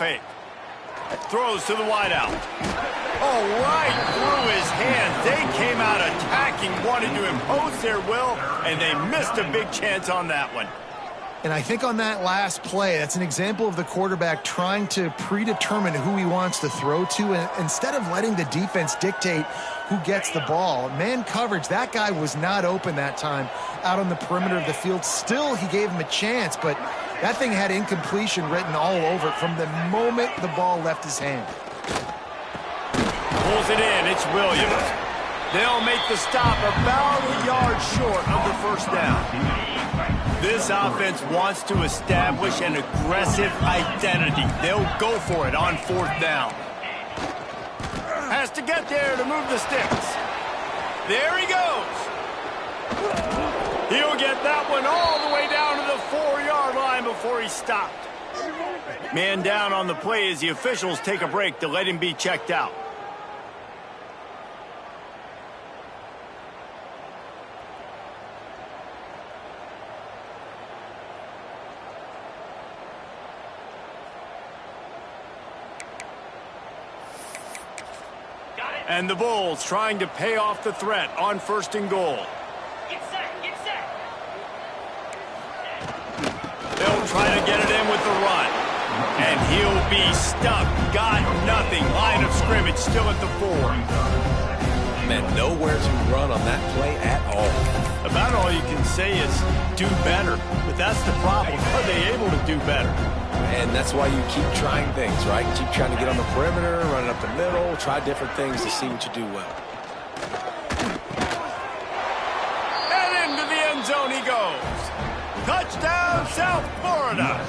fake. Throws to the wideout. Oh, right through his hands. They came out attacking, wanted to impose their will, and they missed a big chance on that one. And I think on that last play, that's an example of the quarterback trying to predetermine who he wants to throw to, and instead of letting the defense dictate who gets the ball. Man coverage, that guy was not open that time out on the perimeter of the field. Still, he gave him a chance, but that thing had incompletion written all over it from the moment the ball left his hand. Pulls it in. It's Williams. They'll make the stop about a yard short of the first down. This offense wants to establish an aggressive identity. They'll go for it on fourth down. Has to get there to move the sticks. There he goes. He'll get that one all the way down to the 4-yard line before he stopped. Man down on the play as the officials take a break to let him be checked out. And the Bulls trying to pay off the threat on 1st and goal. Get set, get set. They'll try to get it in with the run. And he'll be stuck. Got nothing. Line of scrimmage still at the 4. Man, nowhere to run on that play at all. About all you can say is do better. But that's the problem. Are they able to do better? And that's why you keep trying things, right? Keep trying to get on the perimeter, run it up the middle, try different things to see what you do well. And into the end zone he goes. Touchdown, South Florida.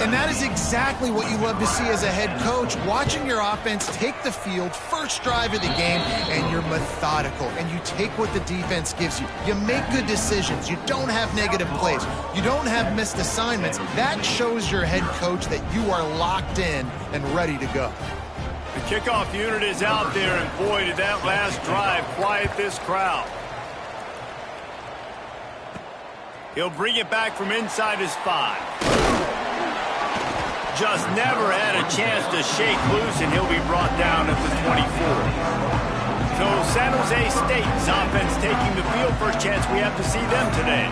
And that is exactly what you love to see as a head coach, watching your offense take the field, first drive of the game, and you're methodical, and you take what the defense gives you. You make good decisions. You don't have negative plays. You don't have missed assignments. That shows your head coach that you are locked in and ready to go. The kickoff unit is out there, and boy, did that last drive quiet this crowd. He'll bring it back from inside his 5. Just never had a chance to shake loose, and he'll be brought down at the 24. So San Jose State's offense taking the field. First chance we have to see them today.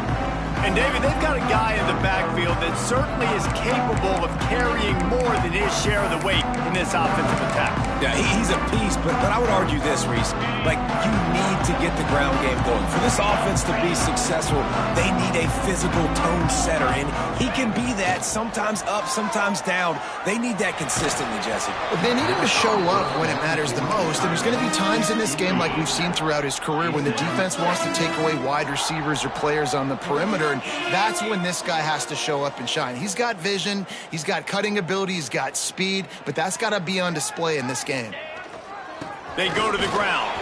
And, David, they've got a guy in the backfield that certainly is capable of carrying more than his share of the weight in this offensive attack. Yeah, he's a piece, but I would argue this, Reese. Like, you need to get the ground game going. For this offense to be successful, they need a physical tone setter, and he can be that, sometimes up, sometimes down. They need that consistently, Jesse. They need him to show up when it matters the most, and there's going to be times in this game like we've seen throughout his career when the defense wants to take away wide receivers or players on the perimeter, and that's when this guy has to show up and shine. He's got vision, he's got cutting ability, he's got speed, but that's got to be on display in this game. They go to the ground.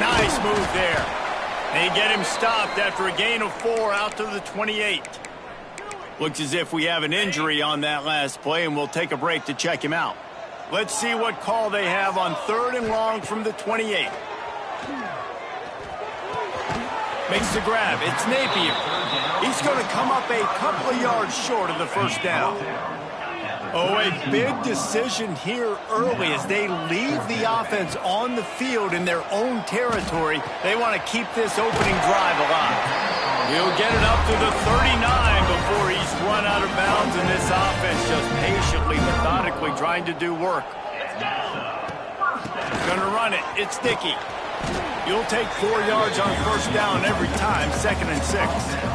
Nice move there. They get him stopped after a gain of 4 out to the 28. Looks as if we have an injury on that last play, and we'll take a break to check him out. Let's see what call they have on 3rd and long from the 28. Makes the grab. It's Napier. He's going to come up a couple of yards short of the first down. Oh, a big decision here early as they leave the offense on the field in their own territory. They want to keep this opening drive alive. He'll get it up to the 39 before he's run out of bounds, and this offense just patiently, methodically trying to do work. Going to run it. It's Dickey. You'll take 4 yards on first down every time, 2nd and 6.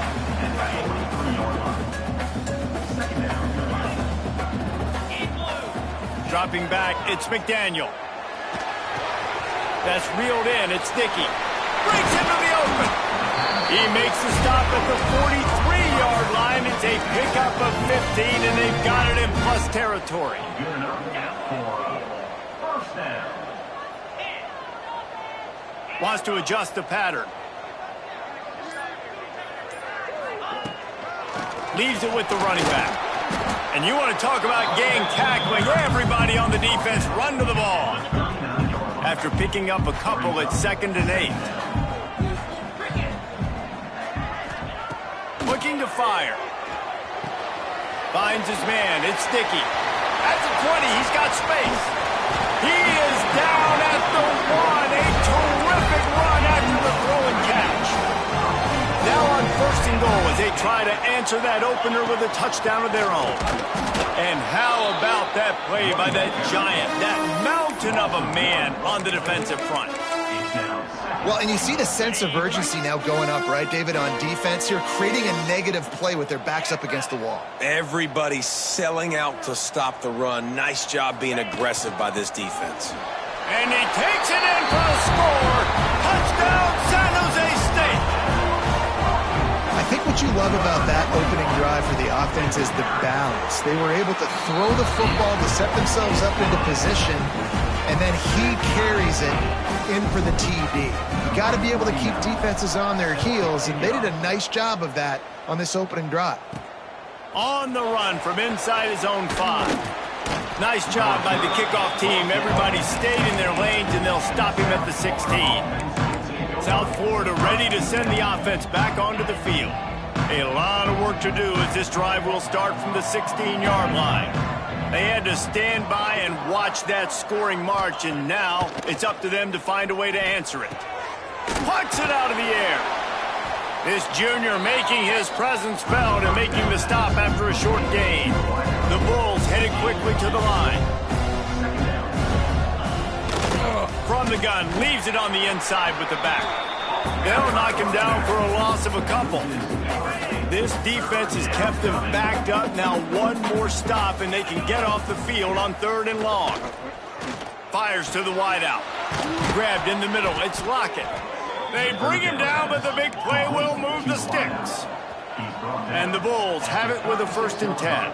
Dropping back, it's McDaniel. That's reeled in, it's Dickey. Breaks into the open. He makes the stop at the 43-yard line. It's a pickup of 15, and they've got it in plus territory. Wants to adjust the pattern. Leaves it with the running back. And you want to talk about gang tackling. Everybody on the defense run to the ball. After picking up a couple at 2nd and 8. Looking to fire. Finds his man. It's Dickey. At the 20, he's got space. He is down at the 1. A terrific run after the throw and catch. Now on 1st and goal as they try to answer that opener with a touchdown of their own. And how about that play by that giant, that mountain of a man on the defensive front? Well, and you see the sense of urgency now going up, right, David, on defense here, creating a negative play with their backs up against the wall. Everybody's selling out to stop the run. Nice job being aggressive by this defense. And he takes it in for the score. Touchdown, San Jose State. I think what you love about that opening drive for the offense is the balance. They were able to throw the football to set themselves up into position, and then he carries it in for the TD. You got to be able to keep defenses on their heels, and they did a nice job of that on this opening drive. On the run from inside his own 5. Nice job by the kickoff team. Everybody stayed in their lanes, and they'll stop him at the 16. South Florida ready to send the offense back onto the field. A lot of work to do as this drive will start from the 16-yard line. They had to stand by and watch that scoring march, and now it's up to them to find a way to answer it. Pucks it out of the air. This junior making his presence felt and making the stop after a short gain. The Bulls headed quickly to the line. From the gun, leaves it on the inside with the back. They'll knock him down for a loss of a couple. This defense has kept them backed up. Now one more stop, and they can get off the field on 3rd and long. Fires to the wideout. Grabbed in the middle. It's Lockett. They bring him down, but the big play will move the sticks. And the Bulls have it with a 1st and 10.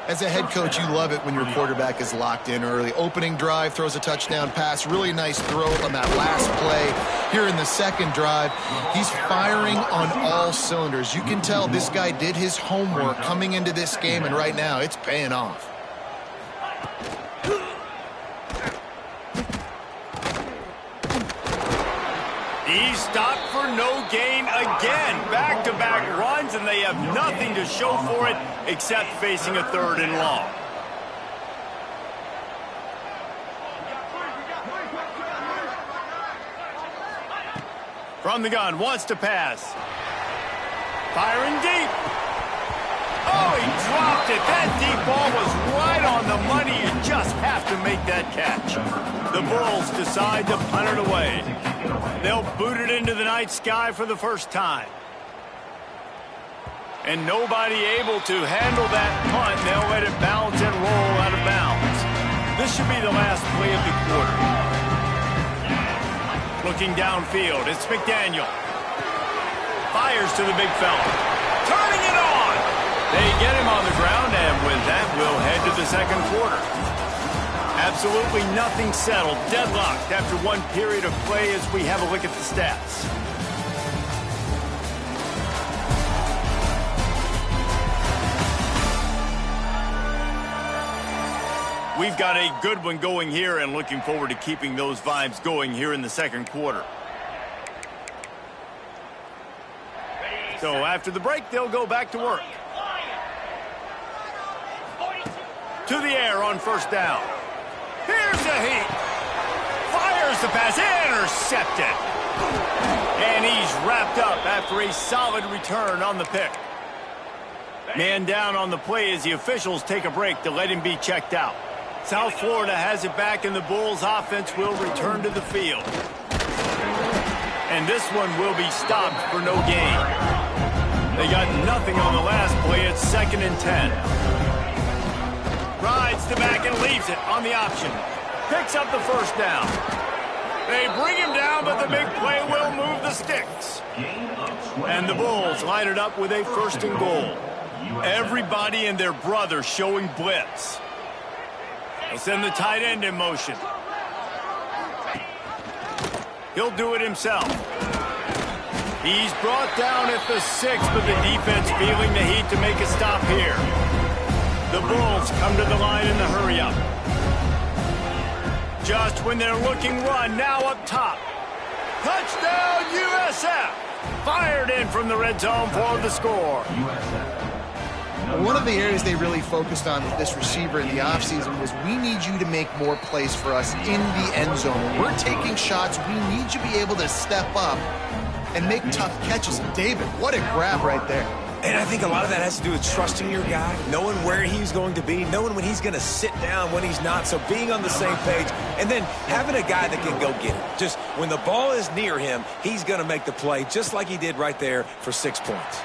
As a head coach, you love it when your quarterback is locked in early. Opening drive, throws a touchdown pass. Really nice throw on that last play. Here in the 2nd drive, he's firing on all cylinders. You can tell this guy did his homework coming into this game, and right now it's paying off. He's stopped for no gain again. Back-to-back runs, and they have nothing to show for it except facing a 3rd and long. From the gun, wants to pass. Firing deep. Oh, he dropped it. That deep ball was right on the money. You just have to make that catch. The Bulls decide to punt it away. They'll boot it into the night sky for the first time. And nobody able to handle that punt. They'll let it bounce and roll out of bounds. This should be the last play of the quarter. Looking downfield, it's McDaniel. Fires to the big fella. Turning it on! They get him on the ground, and with that, we'll head to the 2nd quarter. Absolutely nothing settled. Deadlocked after one period of play as we have a look at the stats. We've got a good one going here and looking forward to keeping those vibes going here in the 2nd quarter. So after the break, they'll go back to work. To the air on 1st down. Here's the heat. Fires the pass. Intercepted. And he's wrapped up after a solid return on the pick. Man down on the play as the officials take a break to let him be checked out. South Florida has it back, and the Bulls offense will return to the field. And this one will be stopped for no gain. They got nothing on the last play. It's 2nd and 10. Rides the back and leaves it on the option. Picks up the 1st down. They bring him down, but the big play will move the sticks. And the Bulls line it up with a 1st and goal. Everybody and their brother showing blitz. They'll send the tight end in motion. He'll do it himself. He's brought down at the 6, but the defense feeling the heat to make a stop here. The Bulls come to the line in the hurry-up. Just when they're looking run, now up top. Touchdown, USF! Fired in from the red zone for the score. One of the areas they really focused on with this receiver in the offseason was we need you to make more plays for us in the end zone. When we're taking shots, we need you to be able to step up and make tough catches. And David, what a grab right there. And I think a lot of that has to do with trusting your guy, knowing where he's going to be, knowing when he's going to sit down, when he's not, so being on the same page, and then having a guy that can go get it. Just when the ball is near him, he's going to make the play, just like he did right there for 6 points.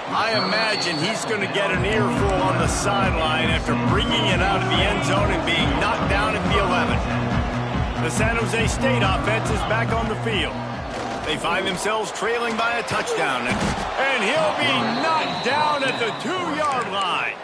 I imagine he's going to get an earful on the sideline after bringing it out of the end zone and being knocked down at the 11. The San Jose State offense is back on the field. They find themselves trailing by a touchdown, and he'll be knocked down at the 2-yard line.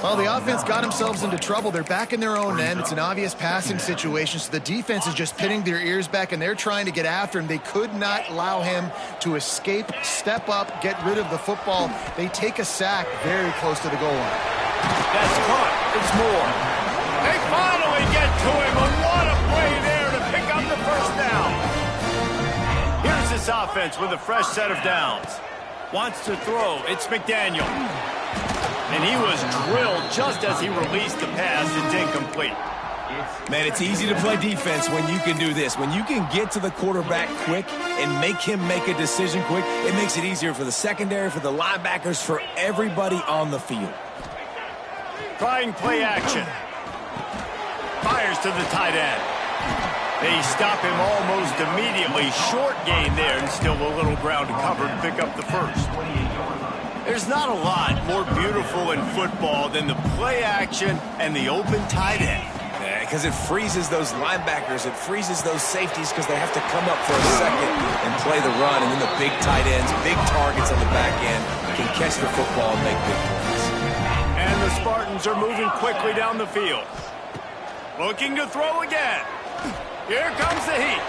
Well, the offense got themselves into trouble. They're back in their own end. It's an obvious passing situation, so the defense is just pinning their ears back, and they're trying to get after him. They could not allow him to escape, step up, get rid of the football. They take a sack very close to the goal line. That's caught. It's Moore. They finally get to him, and what a play there to pick up the first down. Here's this offense with a fresh set of downs. Wants to throw. It's McDaniel. And he was drilled just as he released the pass. It's incomplete. Man, it's easy to play defense when you can do this. When you can get to the quarterback quick and make him make a decision quick, it makes it easier for the secondary, for the linebackers, for everybody on the field. Trying play action. Fires to the tight end. They stop him almost immediately. Short gain there, and still a little ground to cover to pick up the first. There's not a lot more beautiful in football than the play action and the open tight end. Yeah, because it freezes those linebackers. It freezes those safeties because they have to come up for a second and play the run. And then the big tight ends, big targets on the back end can catch the football and make big plays. And the Spartans are moving quickly down the field. Looking to throw again. Here comes the heat.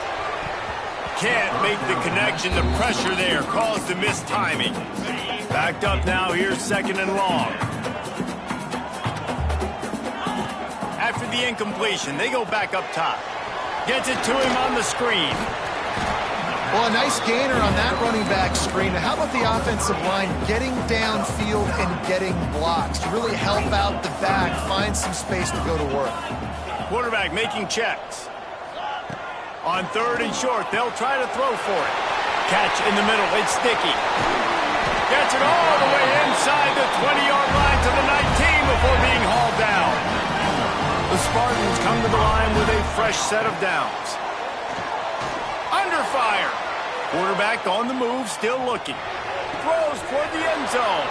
Can't make the connection. The pressure there caused the missed timing. Backed up now. Here's 2nd and long. After the incompletion, they go back up top. Gets it to him on the screen. Well, a nice gainer on that running back screen. How about the offensive line getting downfield and getting blocks to really help out the back, find some space to go to work? Quarterback making checks. On 3rd and short, they'll try to throw for it. Catch in the middle. It's sticky. Gets it all the way inside the 20-yard line to the 19 before being hauled down. The Spartans come to the line with a fresh set of downs. Under fire. Quarterback on the move, still looking. Throws toward the end zone.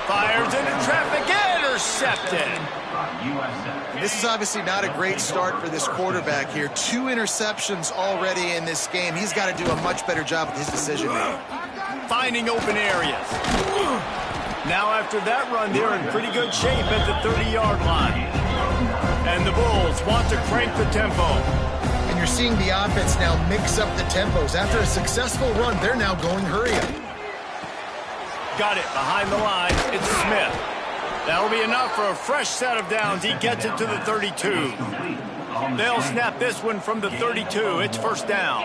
Fires into traffic. Intercepted. This is obviously not a great start for this quarterback here. 2 interceptions already in this game. He's got to do a much better job with his decision making. Finding open areas. Now after that run, they're in pretty good shape at the 30-yard line. And the Bulls want to crank the tempo. And you're seeing the offense now mix up the tempos. After a successful run, they're now going hurry up. Got it behind the line. It's Smith. That'll be enough for a fresh set of downs. He gets it to the 32. They'll snap this one from the 32. It's first down.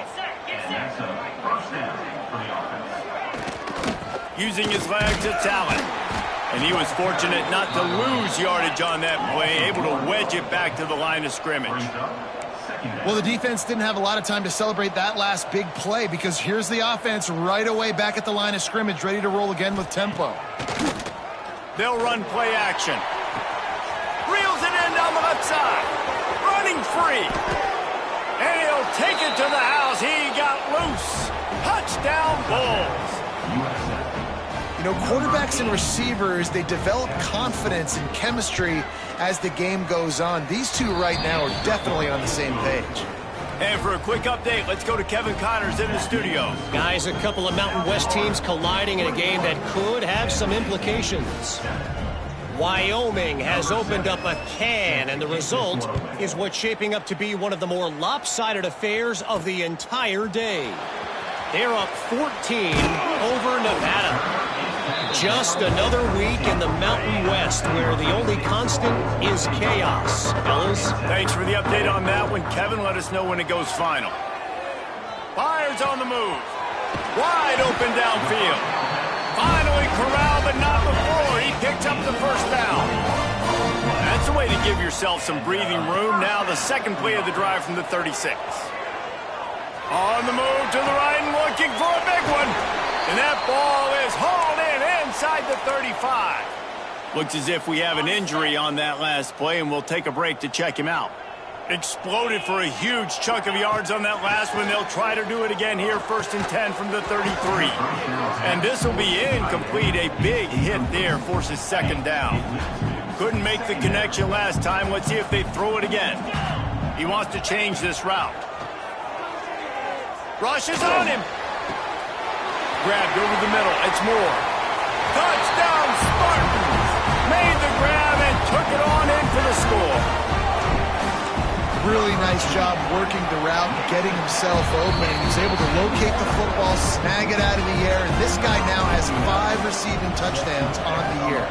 Using his legs, it's Allen. And he was fortunate not to lose yardage on that play, able to wedge it back to the line of scrimmage. Well, the defense didn't have a lot of time to celebrate that last big play because here's the offense right away back at the line of scrimmage, ready to roll again with tempo. They'll run play action. Reels it in down the left side. Running free. And he'll take it to the house. He got loose. Touchdown Bulls. You know, quarterbacks and receivers, they develop confidence and chemistry as the game goes on. These two right now are definitely on the same page. And for a quick update, let's go to Kevin Connors in the studio. Guys, a couple of Mountain West teams colliding in a game that could have some implications. Wyoming has opened up a can, and the result is what's shaping up to be one of the more lopsided affairs of the entire day. They're up 14 over Nevada. Just another week in the Mountain West where the only constant is chaos. Fellas? Thanks for the update on that one, Kevin. Let us know when it goes final. Fires on the move. Wide open downfield. Finally corralled. but not before. He picks up the first down. That's a way to give yourself some breathing room. Now the second play of the drive from the 36. On the move to the right and looking for a big one. And that ball is hauled in inside the 35. Looks as if we have an injury on that last play, and we'll take a break to check him out. Exploded for a huge chunk of yards on that last one. They'll try to do it again here, 1st and 10 from the 33. And this will be incomplete. A big hit there forces second down. Couldn't make the connection last time. Let's see if they throw it again. He wants to change this route. Rushes on him. Grabbed over the middle. It's Moore. Touchdown, Spartans! Made the grab and took it on in for the score. Really nice job working the route, getting himself open. He was able to locate the football, snag it out of the air, and this guy now has 5 receiving touchdowns on the year.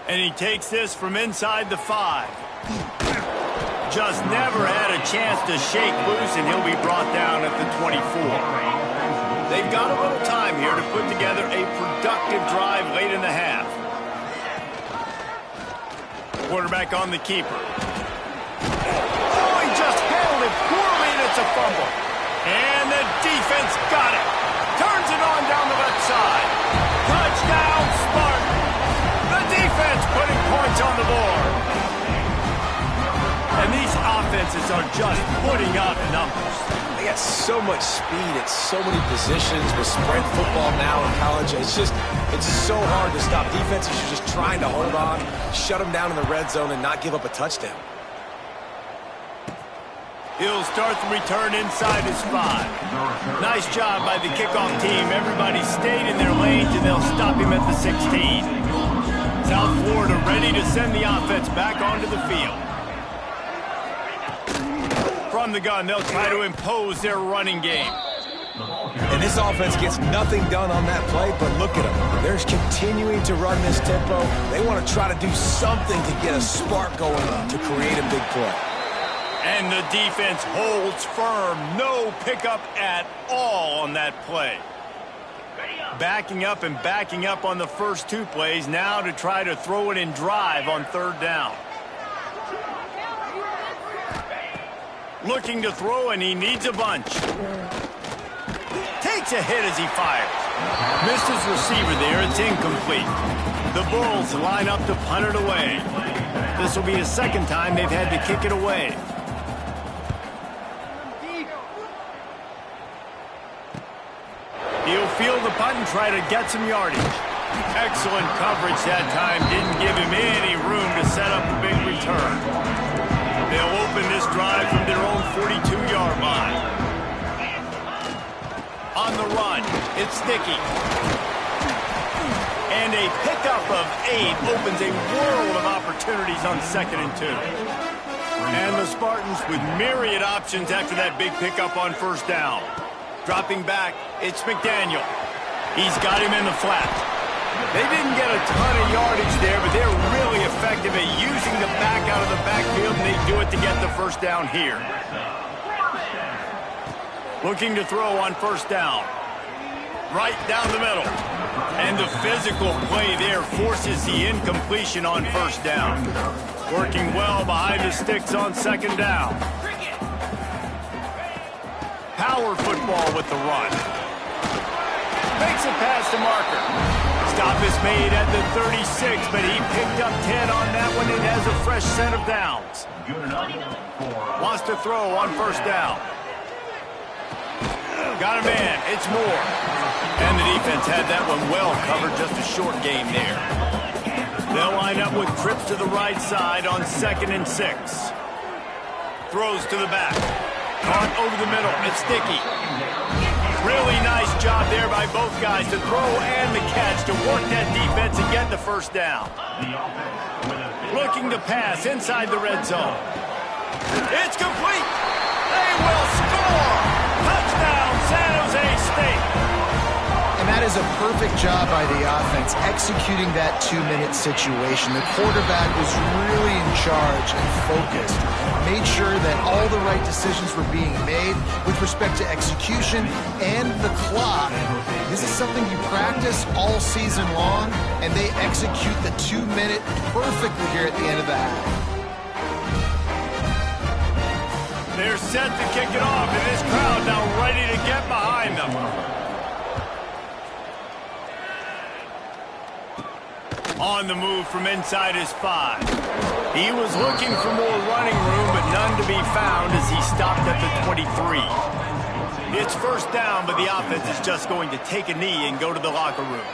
And he takes this from inside the 5. Just never had a chance to shake loose, and he'll be brought down at the 24. They've got a little time here to put together a productive drive late in the half. Quarterback on the keeper. Oh, he just handled it poorly, and it's a fumble. And the defense got it. Turns it on down the left side. Touchdown, Spartans. The defense putting points on the board. And these offenses are just putting up numbers. They got so much speed at so many positions with spread football now in college. It's so hard to stop. Defenses are just trying to hold on, shut them down in the red zone, and not give up a touchdown. He'll start the return inside his 5. Nice job by the kickoff team. Everybody stayed in their lanes, and they'll stop him at the 16. South Florida ready to send the offense back onto the field. From the gun, they'll try to impose their running game. And this offense gets nothing done on that play, but look at them. They're continuing to run this tempo. They want to try to do something to get a spark going to create a big play. And the defense holds firm. No pickup at all on that play. Backing up and backing up on the first 2 plays, now to try to throw it in drive on 3rd down. Looking to throw, and he needs a bunch. Takes a hit as he fires. Missed his receiver there. It's incomplete. The Bulls line up to punt it away. This will be his 2nd time they've had to kick it away. He'll field the punt and try to get some yardage. Excellent coverage that time. Didn't give him any room to set up a big return. They'll open this drive from their own 42-yard line. On the run, it's Sticky. And a pickup of 8 opens a world of opportunities on 2nd and 2. And the Spartans with myriad options after that big pickup on 1st down. Dropping back, it's McDaniel. He's got him in the flat. They didn't get a ton of yardage there, but they're really effective at using the back out of the backfield, and they do it to get the 1st down here. Looking to throw on 1st down. Right down the middle. And the physical play there forces the incompletion on 1st down. Working well behind the sticks on 2nd down. Power football with the run. Makes it past the marker. Stop is made at the 36, but he picked up 10 on that one and has a fresh set of downs. Wants to throw on 1st down. Got a man. It's Moore. And the defense had that one well covered. Just a short game there. They'll line up with trips to the right side on 2nd and 6. Throws to the back. Caught over the middle. It's Sticky. Really nice job there by both guys to throw and the catch to work that defense and get the 1st down. Looking to pass inside the red zone. It's complete. They will score. Touchdown, San Jose State. And That is a perfect job by the offense, executing that 2-minute situation. The quarterback was really in charge and focused, made sure that all the right decisions were being made with respect to execution and the clock. This is something you practice all season long, and they execute the 2-minute perfectly here at the end of the half. They're set to kick it off, and this crowd now ready to get behind them. On the move from inside his 5. He was looking for more running room, but none to be found as he stopped at the 23. It's first down, but the offense is just going to take a knee and go to the locker room.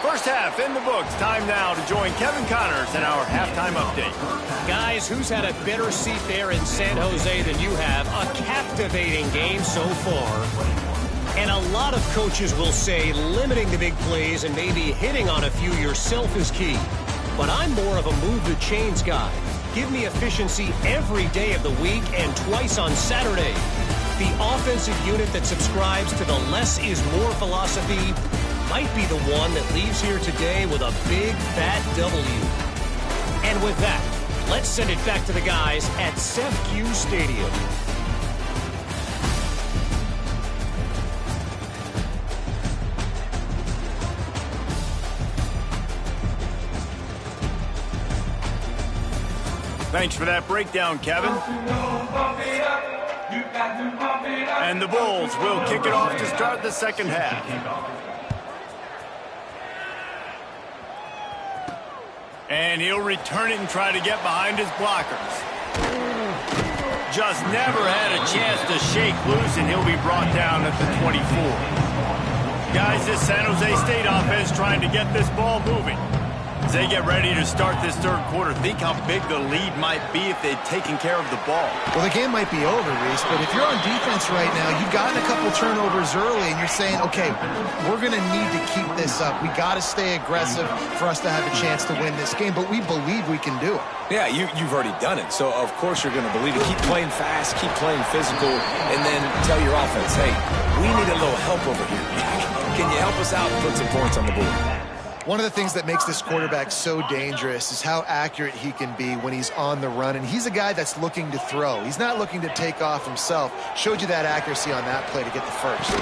First half in the books. Time now to join Kevin Connors in our halftime update. Guys, who's had a better seat there in San Jose than you have? A captivating game so far. And a lot of coaches will say limiting the big plays and maybe hitting on a few yourself is key. But I'm more of a move the chains guy. Give me efficiency every day of the week and twice on Saturday. The offensive unit that subscribes to the less is more philosophy might be the one that leaves here today with a big, fat W. And with that, let's send it back to the guys at CEFQ Stadium. Thanks for that breakdown, Kevin. And the Bulls will kick it off to start the second half. And he'll return it and try to get behind his blockers. Just never had a chance to shake loose, and he'll be brought down at the 24. Guys, this San Jose State offense trying to get this ball moving. As they get ready to start this third quarter, think how big the lead might be if they'd taken care of the ball. Well, the game might be over, Reese, but if you're on defense right now, you've gotten a couple turnovers early, and you're saying, okay, we're going to need to keep this up. We got to stay aggressive for us to have a chance to win this game, but we believe we can do it. Yeah, you've already done it, so of course you're going to believe it. Keep playing fast, keep playing physical, and then tell your offense, hey, we need a little help over here. Can you help us out and put some points on the board? One of the things that makes this quarterback so dangerous is how accurate he can be when he's on the run. And he's a guy that's looking to throw. He's not looking to take off himself. Showed you that accuracy on that play to get the first.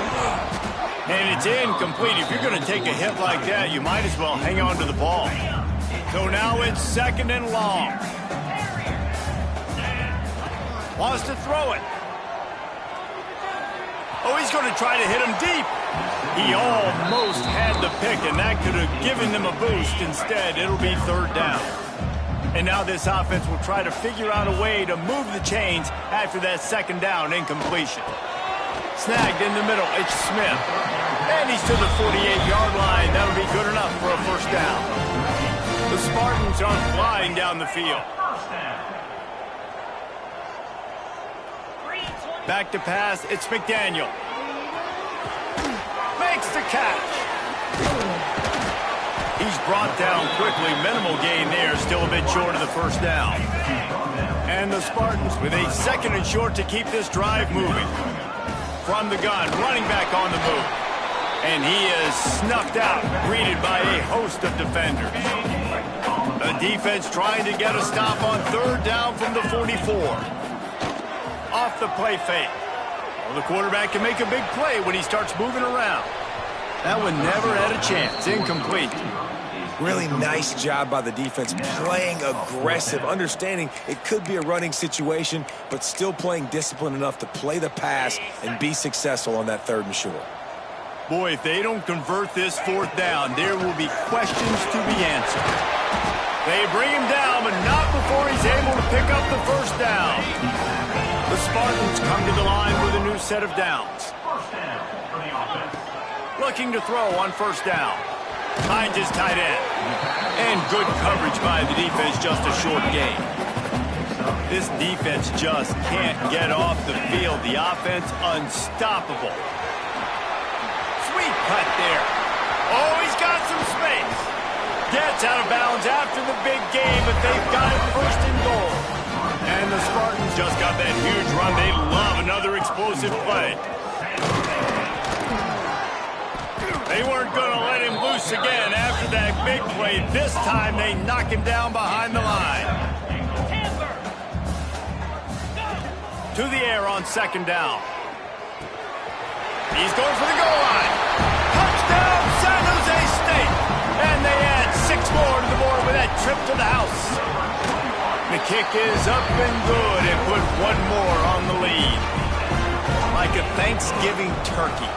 And it's incomplete. If you're going to take a hit like that, you might as well hang on to the ball. So now it's second and long. Wants to throw it. Oh, he's going to try to hit him deep. He almost had the pick, and that could have given them a boost. Instead, it'll be third down. And now this offense will try to figure out a way to move the chains after that second down incompletion. Snagged in the middle, it's Smith. And he's to the 48-yard line. That'll be good enough for a first down. The Spartans are flying down the field. Back to pass, it's McDaniel. Makes the catch. He's brought down quickly. Minimal gain there, still a bit short of the first down. And the Spartans with a second and short to keep this drive moving. From the gun, running back on the move. And he is snuffed out, greeted by a host of defenders. The defense trying to get a stop on third down from the 44. Off the play fake. Well, the quarterback can make a big play when he starts moving around. That one never had a chance. Incomplete. Really nice job by the defense, playing aggressive, understanding it could be a running situation, but still playing disciplined enough to play the pass and be successful on that third and short. Boy, if they don't convert this fourth down, there will be questions to be answered. They bring him down, but not before he's able to pick up the first down. The Spartans come to the line with a new set of downs. Looking to throw on first down. Finds his tight end. And good coverage by the defense, just a short gain. This defense just can't get off the field. The offense unstoppable. Sweet cut there. Oh, he's got some space. Gets out of bounds after the big game, but they've got it first and goal. And the Spartans just got that huge run. They love another explosive play. They weren't going to let him loose again after that big play. This time they knock him down behind the line. To the air on second down. He's going for the goal line. Touchdown, San Jose State. And they add 6 more to the board with that trip to the house. The kick is up and good and put 1 more on the lead. Like a Thanksgiving turkey.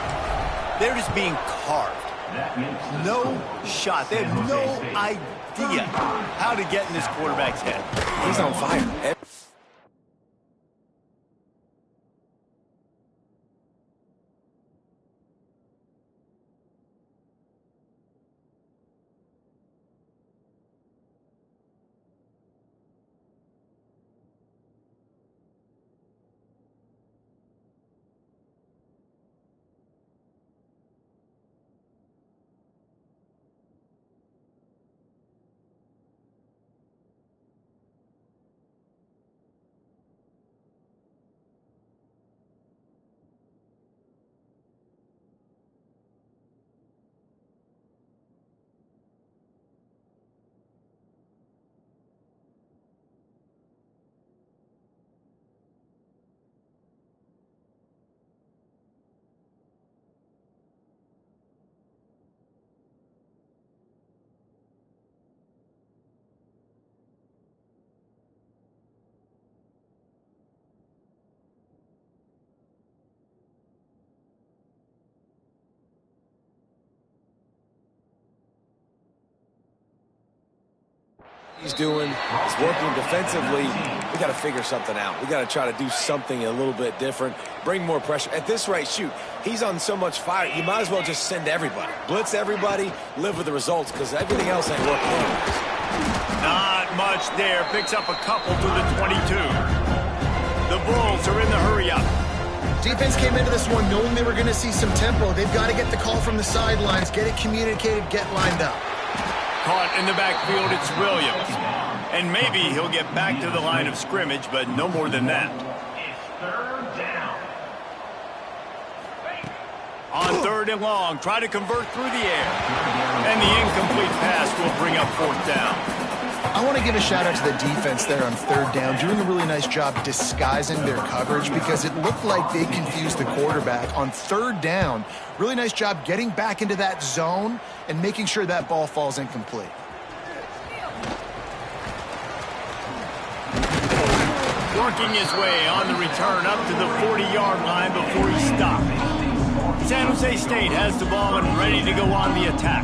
They're just being carved. No shot. They have no idea how to get in this quarterback's head. He's on fire. He's doing is working defensively. We got to figure something out. We got to try to do something a little bit different, bring more pressure. At this rate, shoot, he's on so much fire, you might as well just send everybody. Blitz everybody, live with the results, because everything else ain't working. Not much there. Picks up a couple to the 22. The Bulls are in the hurry-up. Defense came into this one knowing they were going to see some tempo. They've got to get the call from the sidelines, get it communicated, get lined up. Caught in the backfield, it's Williams. And maybe he'll get back to the line of scrimmage, but no more than that. On 3rd and long, try to convert through the air. And the incomplete pass will bring up 4th down. I want to give a shout out to the defense there on 3rd down, doing a really nice job disguising their coverage because it looked like they confused the quarterback on 3rd down. Really nice job getting back into that zone and making sure that ball falls incomplete. Working his way on the return up to the 40-yard line before he stopped. San Jose State has the ball and ready to go on the attack.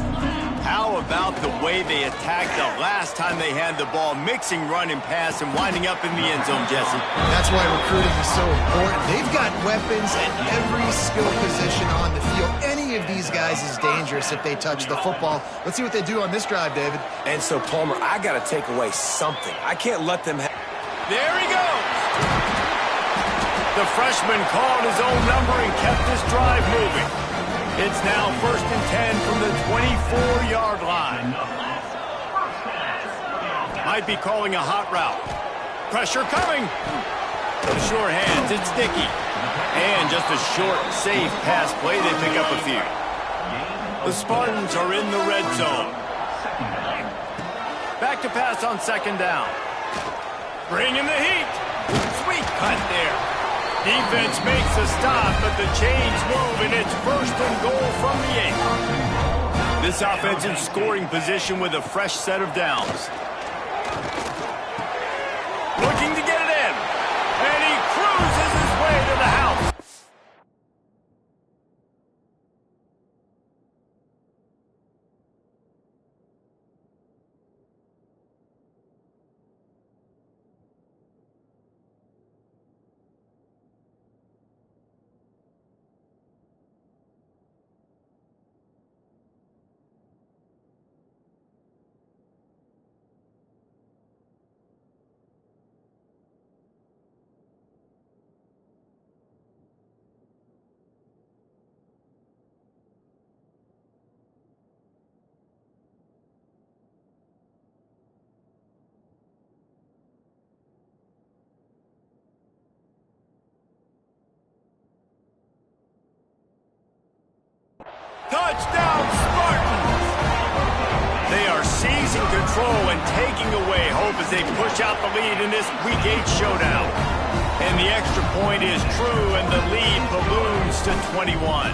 How about the way they attacked the last time they had the ball, mixing run and pass and winding up in the end zone, Jesse? That's why recruiting is so important. They've got weapons at every skill position on the field. Any of these guys is dangerous if they touch the football. Let's see what they do on this drive, David. And so, Palmer, I got to take away something. I can't let them have... There he goes! The freshman called his own number and kept this drive moving. It's now 1st and 10 from the 24-yard line. Might be calling a hot route. Pressure coming. To the sure hands, it's Dickey. And just a short, safe pass play, they pick up a few. The Spartans are in the red zone. Back to pass on 2nd down. Bring in the heat. Sweet cut there. Defense makes a stop, but the chains move, and it's 1st and goal from the 8. This offense in scoring position with a fresh set of downs. Looking to get it in, and he cruises his way to the house. control and taking away hope as they push out the lead in this Week 8 showdown. And the extra point is true, and the lead balloons to 21.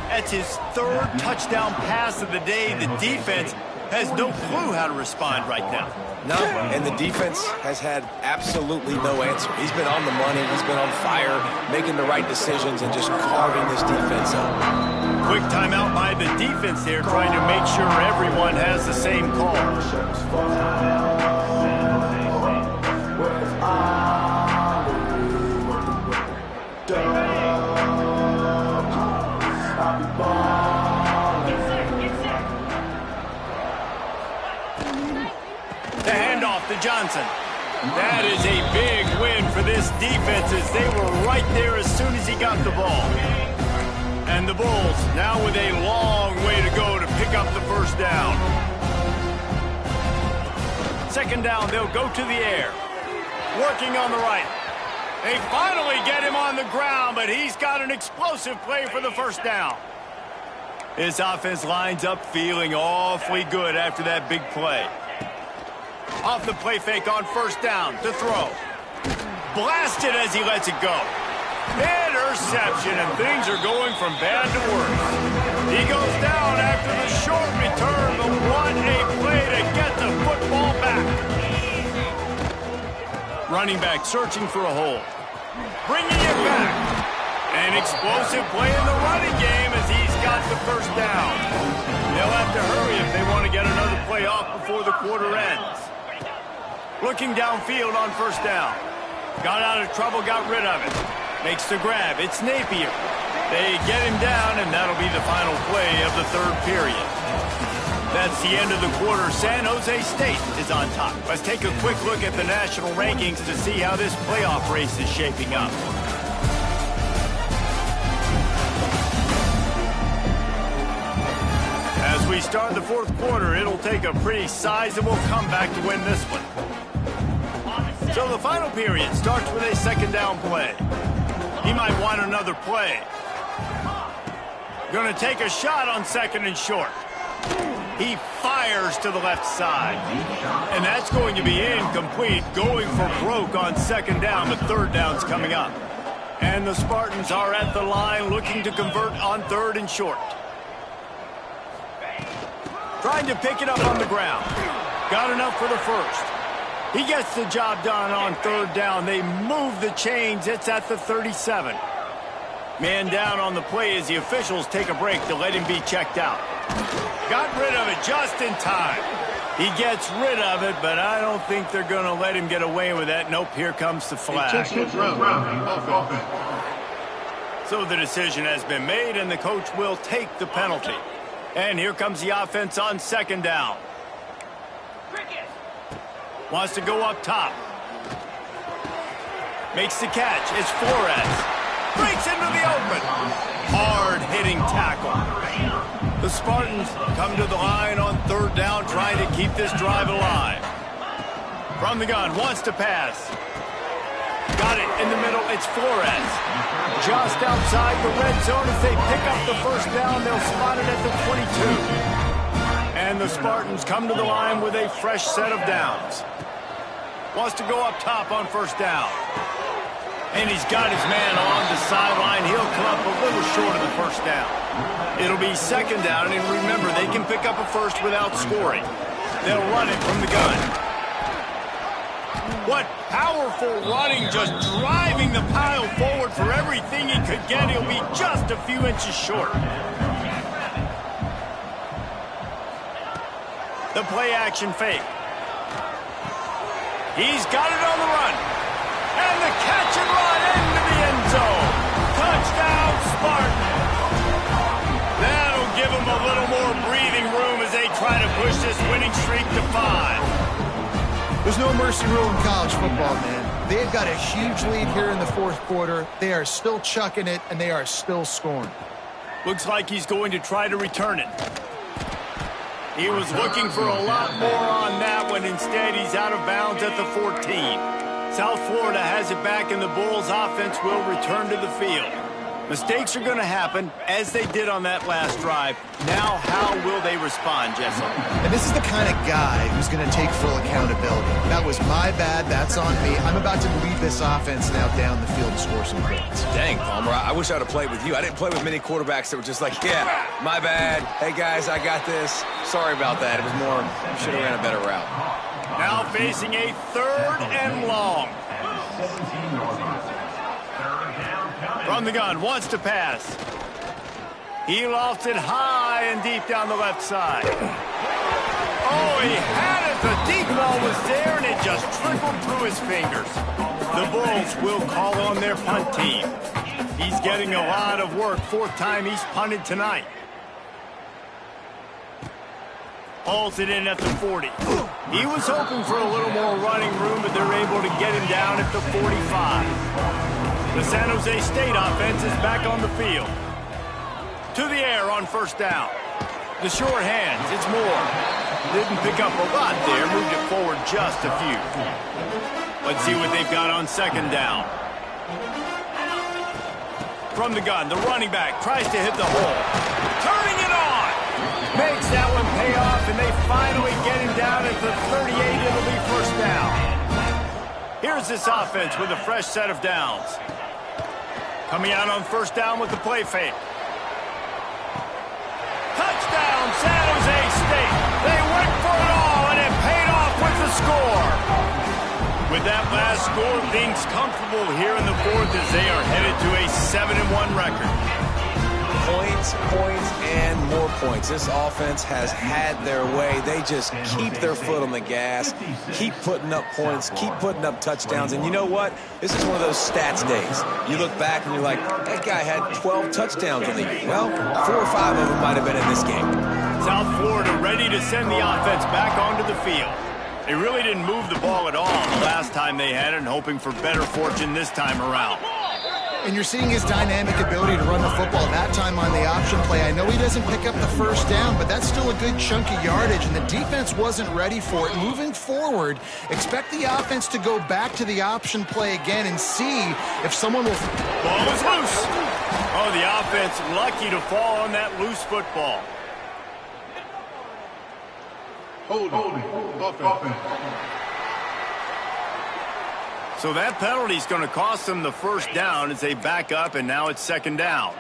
That's his third touchdown pass of the day. The defense has no clue how to respond right now. No, and the defense has had absolutely no answer. He's been on the money. He's been on fire, making the right decisions and just carving this defense up. Quick timeout by the defense there, trying to make sure everyone has the same call. The handoff to Johnson. That is a big win for this defense as they were right there as soon as he got the ball. And the Bulls now with a long way to go to pick up the first down. Second down, they'll go to the air. Working on the right. They finally get him on the ground, but he's got an explosive play for the first down. This offense lines up feeling awfully good after that big play. Off the play fake on first down to throw. Blasted as he lets it go. Interception, and things are going from bad to worse. He goes down after the short return, but what a play to get the football back. Running back searching for a hole. Bringing it back. An explosive play in the running game as he's got the first down. They'll have to hurry if they want to get another play off before the quarter ends. Looking downfield on first down. Got out of trouble, got rid of it. Makes the grab. It's Napier. They get him down, and that'll be the final play of the third period. That's the end of the quarter. San Jose State is on top. Let's take a quick look at the national rankings to see how this playoff race is shaping up. As we start the fourth quarter, it'll take a pretty sizable comeback to win this one. So the final period starts with a second down play. He might want another play. Going to take a shot on second and short. He fires to the left side. And that's going to be incomplete, going for broke on second down, but third down's coming up. And the Spartans are at the line looking to convert on third and short. Trying to pick it up on the ground. Got enough for the first. He gets the job done on third down. They move the chains. It's at the 37. Man down on the play as the officials take a break to let him be checked out. Got rid of it just in time. He gets rid of it, but I don't think they're going to let him get away with that. Nope, here comes the flag. So the decision has been made, and the coach will take the penalty. And here comes the offense on second down. Wants to go up top. Makes the catch. It's Flores. Breaks into the open. Hard-hitting tackle. The Spartans come to the line on third down, trying to keep this drive alive. From the gun, wants to pass. Got it in the middle. It's Flores. Just outside the red zone. If they pick up the first down, they'll spot it at the 22. And the Spartans come to the line with a fresh set of downs. Wants to go up top on first down. And he's got his man along the sideline. He'll come up a little short of the first down. It'll be second down, and remember, they can pick up a first without scoring. They'll run it from the gun. What powerful running, just driving the pile forward for everything he could get. He'll be just a few inches short. The play action fake. He's got it on the run. And the catch and run into the end zone. Touchdown, Spartans. That'll give them a little more breathing room as they try to push this winning streak to 5. There's no mercy rule in college football, man. They've got a huge lead here in the fourth quarter. They are still chucking it, and they are still scoring. Looks like he's going to try to return it. He was looking for a lot more on that one. Instead, he's out of bounds at the 14. South Florida has it back, and the Bulls offense will return to the field. Mistakes are going to happen, as they did on that last drive. Now, how will they respond, Jesse? And this is the kind of guy who's going to take full accountability. That was my bad. That's on me. I'm about to lead this offense now down the field to score some points. Dang, Palmer, I wish I would have played with you. I didn't play with many quarterbacks that were just like, yeah, my bad. Hey, guys, I got this. Sorry about that. It was more, should have ran a better route. Now facing a 3rd and long. From the gun, wants to pass. He lofts it high and deep down the left side. Oh, he had it. The deep ball was there, and it just trickled through his fingers. The Bulls will call on their punt team. He's getting a lot of work. 4th time he's punted tonight. Hauls it in at the 40. He was hoping for a little more running room, but they're able to get him down at the 45. The San Jose State offense is back on the field. To the air on 1st down. The short hands, it's Moore. Didn't pick up a lot there, moved it forward just a few. Let's see what they've got on 2nd down. From the gun, the running back tries to hit the hole. Turning it on! Makes that one pay off, and they finally get him down at the 38. It'll be 1st down. Here's this offense with a fresh set of downs. Coming out on 1st down with the play fake. Touchdown, San Jose State. They went for it all, and it paid off with the score. With that last score, things comfortable here in the 4th as they are headed to a 7-1 record. Points, points, and more points. This offense has had their way. They just keep their foot on the gas, keep putting up points, keep putting up touchdowns. And you know what? This is one of those stats days. You look back and you're like, that guy had 12 touchdowns in the year. Well, 4 or 5 of them might have been in this game. South Florida ready to send the offense back onto the field. They really didn't move the ball at all the last time they had it, and hoping for better fortune this time around. And you're seeing his dynamic ability to run the football, that time on the option play. I know he doesn't pick up the 1st down, but that's still a good chunk of yardage, and the defense wasn't ready for it. Moving forward, expect the offense to go back to the option play again and see if someone will... Ball is loose. Oh, the offense lucky to fall on that loose football. Holding. Offense. So that penalty is going to cost them the 1st down as they back up, and now it's 2nd down.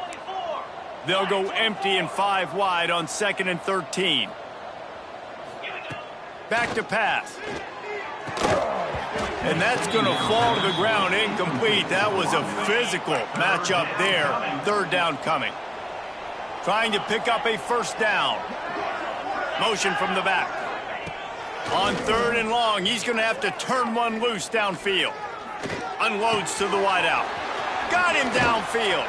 They'll go empty and 5 wide on 2nd and 13. Back to pass. And that's going to fall to the ground incomplete. That was a physical matchup there. 3rd down coming. Trying to pick up a 1st down. Motion from the back. On 3rd and long, he's going to have to turn one loose downfield. Unloads to the wideout. Got him downfield.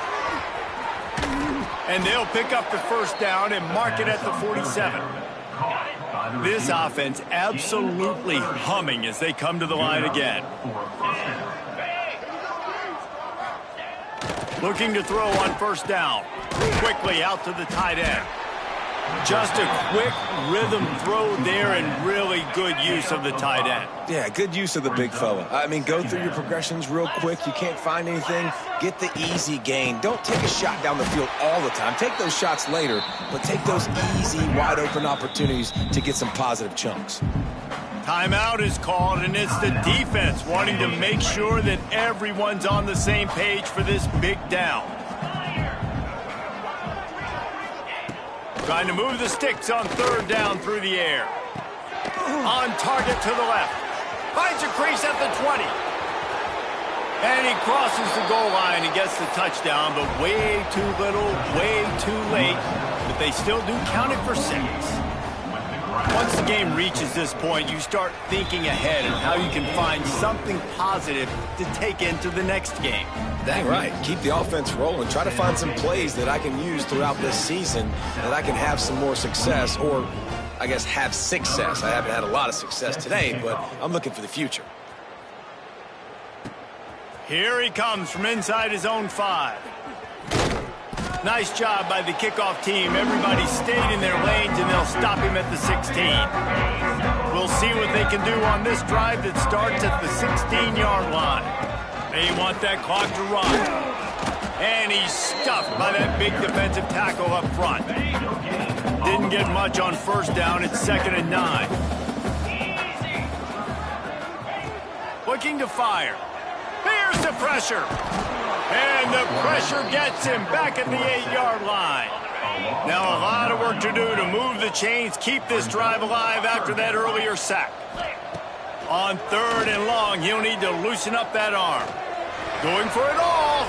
And they'll pick up the 1st down and mark it at the 47. This offense absolutely humming as they come to the line again. Looking to throw on 1st down. Quickly out to the tight end. Just a quick rhythm throw there and really good use of the tight end. Yeah, good use of the big fella. I mean, go through your progressions real quick. You can't find anything. Get the easy gain. Don't take a shot down the field all the time. Take those shots later, but take those easy, wide-open opportunities to get some positive chunks. Timeout is called, and it's the defense wanting to make sure that everyone's on the same page for this big down. Trying to move the sticks on 3rd down through the air. On target to the left. Finds a crease at the 20. And he crosses the goal line and gets the touchdown, but way too little, way too late. But they still do count it for 6. Once the game reaches this point, you start thinking ahead and how you can find something positive to take into the next game. Dang right. Keep the offense rolling. Try to find some plays that I can use throughout this season that I can have some more success, or I guess have success. I haven't had a lot of success today, but I'm looking for the future. Here he comes from inside his own 5. Nice job by the kickoff team. Everybody stayed in their lanes, and they'll stop him at the 16. We'll see what they can do on this drive that starts at the 16-yard line. They want that clock to run. And he's stuffed by that big defensive tackle up front. Didn't get much on first down. It's 2nd and 9. Looking to fire. Here's the pressure. And the pressure gets him back at the 8-yard line. Now a lot of work to do to move the chains, keep this drive alive after that earlier sack. On 3rd and long, he'll need to loosen up that arm. Going for it all.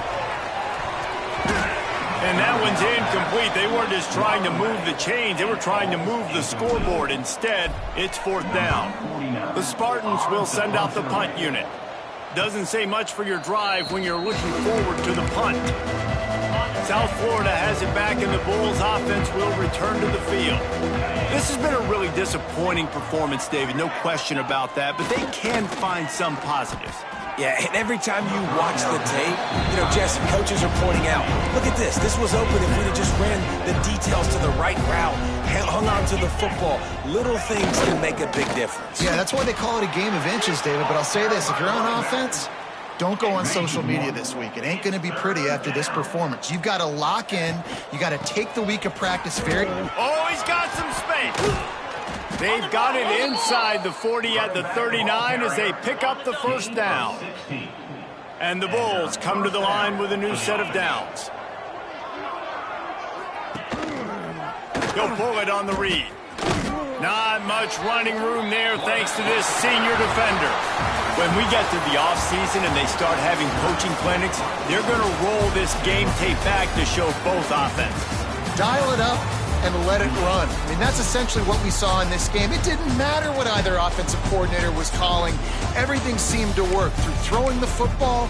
And that one's incomplete. They weren't just trying to move the chains. They were trying to move the scoreboard. Instead, it's 4th down. The Spartans will send out the punt unit. Doesn't say much for your drive when you're looking forward to the punt. South Florida has it back, and the Bulls offense will return to the field. This has been a really disappointing performance, David. No question about that, but they can find some positives. Yeah, and every time you watch the tape, Jesse, coaches are pointing out, look at this. This was open if we'd have just ran the details to the right route, hung on to the football. Little things can make a big difference. Yeah, that's why they call it a game of inches, David. But I'll say this, if you're on offense, don't go on social media this week. It ain't going to be pretty after this performance. You've got to lock in. You got to take the week of practice very... Oh, he's got some space. They've got it inside the 40 at the 39 as they pick up the first down. And the Bulls come to the line with a new set of downs. He'll pull it on the read. Not much running room there thanks to this senior defender. When we get to the offseason and they start having coaching clinics, they're going to roll this game tape back to show both offenses. Dial it up and let it run. I mean, that's essentially what we saw in this game. It didn't matter what either offensive coordinator was calling. Everything seemed to work through throwing the football